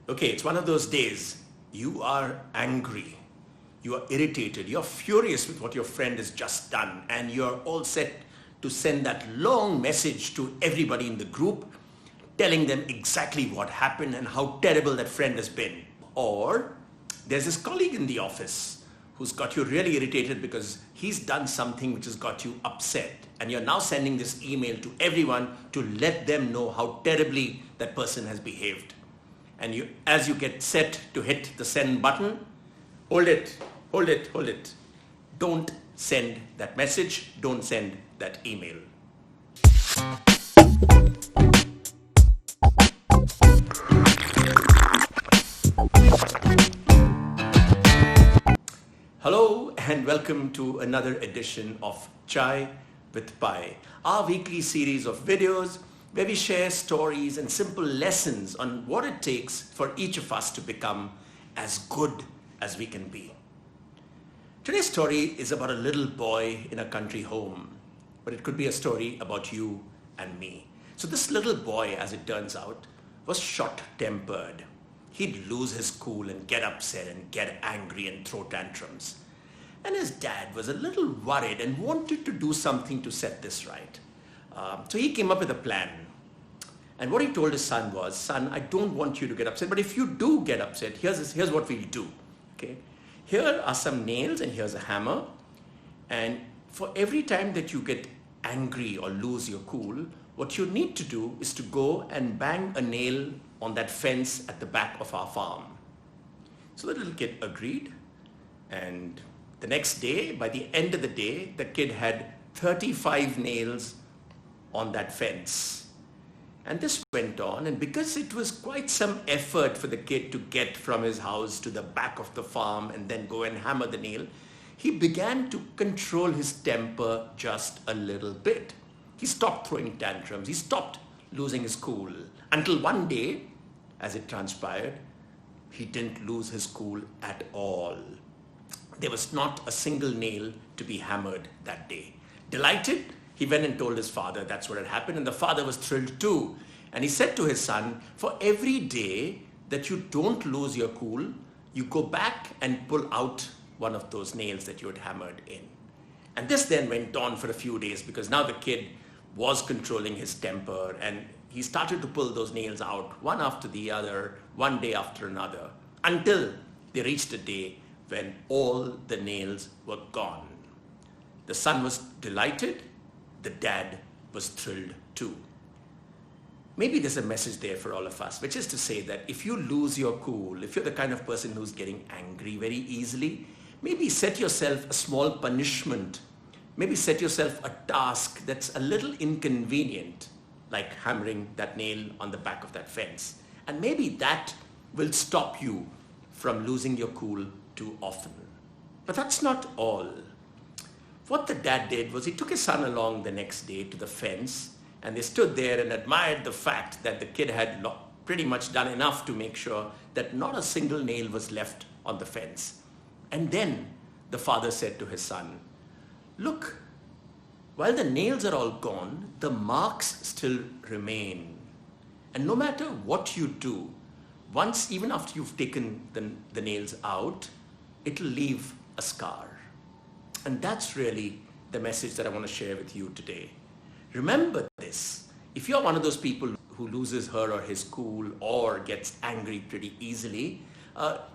Okay, it's one of those days. You are angry, you are irritated, you're furious with what your friend has just done, and you're all set to send that long message to everybody in the group, telling them exactly what happened and how terrible that friend has been. Or there's this colleague in the office who's got you really irritated because he's done something which has got you upset, and you're now sending this email to everyone to let them know how terribly that person has behaved. And as you get set to hit the send button, hold it. Don't send that message, don't send that email. Hello and welcome to another edition of Chai with Pi, our weekly series of videos where we share stories and simple lessons on what it takes for each of us to become as good as we can be. Today's story is about a little boy in a country home, but it could be a story about you and me. So this little boy, as it turns out, was short-tempered. He'd lose his cool and get upset and get angry and throw tantrums. And his dad was a little worried and wanted to do something to set this right. So he came up with a plan. And what he told his son was, son, I don't want you to get upset, but if you do get upset, here's what we'll do. Okay? Here are some nails and here's a hammer. And for every time that you get angry or lose your cool, what you need to do is to go and bang a nail on that fence at the back of our farm. So the little kid agreed. And the next day, by the end of the day, the kid had 35 nails on that fence. And this went on, and because it was quite some effort for the kid to get from his house to the back of the farm and then go and hammer the nail, he began to control his temper just a little bit. He stopped throwing tantrums, he stopped losing his cool, until one day, as it transpired, he didn't lose his cool at all. There was not a single nail to be hammered that day. Delighted, he went and told his father that's what had happened, and the father was thrilled too. And he said to his son, for every day that you don't lose your cool, you go back and pull out one of those nails that you had hammered in. And this then went on for a few days because now the kid was controlling his temper, and he started to pull those nails out one after the other, one day after another, until they reached a day when all the nails were gone. The son was delighted. The dad was thrilled too. Maybe there's a message there for all of us, which is to say that if you lose your cool, if you're the kind of person who's getting angry very easily, maybe set yourself a small punishment. Maybe set yourself a task that's a little inconvenient, like hammering that nail on the back of that fence. And maybe that will stop you from losing your cool too often. But that's not all. What the dad did was he took his son along the next day to the fence, and they stood there and admired the fact that the kid had pretty much done enough to make sure that not a single nail was left on the fence. And then the father said to his son, look, while the nails are all gone, the marks still remain. And no matter what you do, once, even after you've taken the nails out, it'll leave a scar. And that's really the message that I want to share with you today. Remember this. If you're one of those people who loses her or his cool or gets angry pretty easily,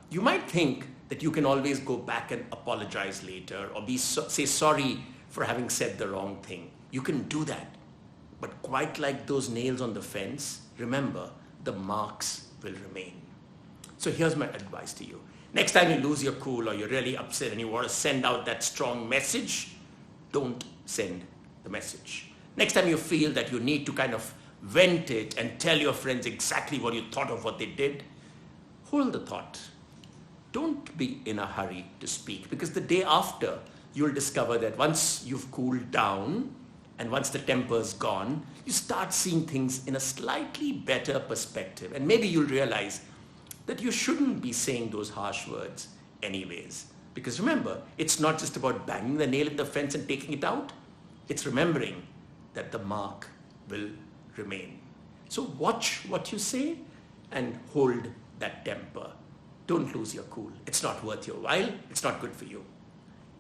you might think that you can always go back and apologize later or say sorry for having said the wrong thing. You can do that. But quite like those nails on the fence, remember, the marks will remain. So here's my advice to you. Next time you lose your cool or you're really upset and you want to send out that strong message, don't send the message. Next time you feel that you need to kind of vent it and tell your friends exactly what you thought of what they did, hold the thought. Don't be in a hurry to speak, because the day after you'll discover that once you've cooled down and once the temper's gone, you start seeing things in a slightly better perspective. And maybe you'll realize that you shouldn't be saying those harsh words anyways. Because remember, it's not just about banging the nail in the fence and taking it out. It's remembering that the mark will remain. So watch what you say and hold that temper. Don't lose your cool. It's not worth your while. It's not good for you.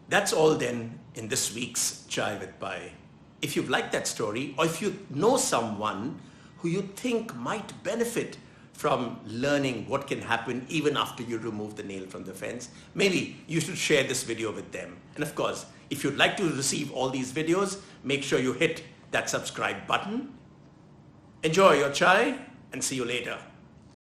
That's all then in this week's Chai with Pai. If you've liked that story, or if you know someone who you think might benefit from learning what can happen even after you remove the nail from the fence, maybe you should share this video with them. And of course, if you'd like to receive all these videos, make sure you hit that subscribe button. Enjoy your chai and see you later.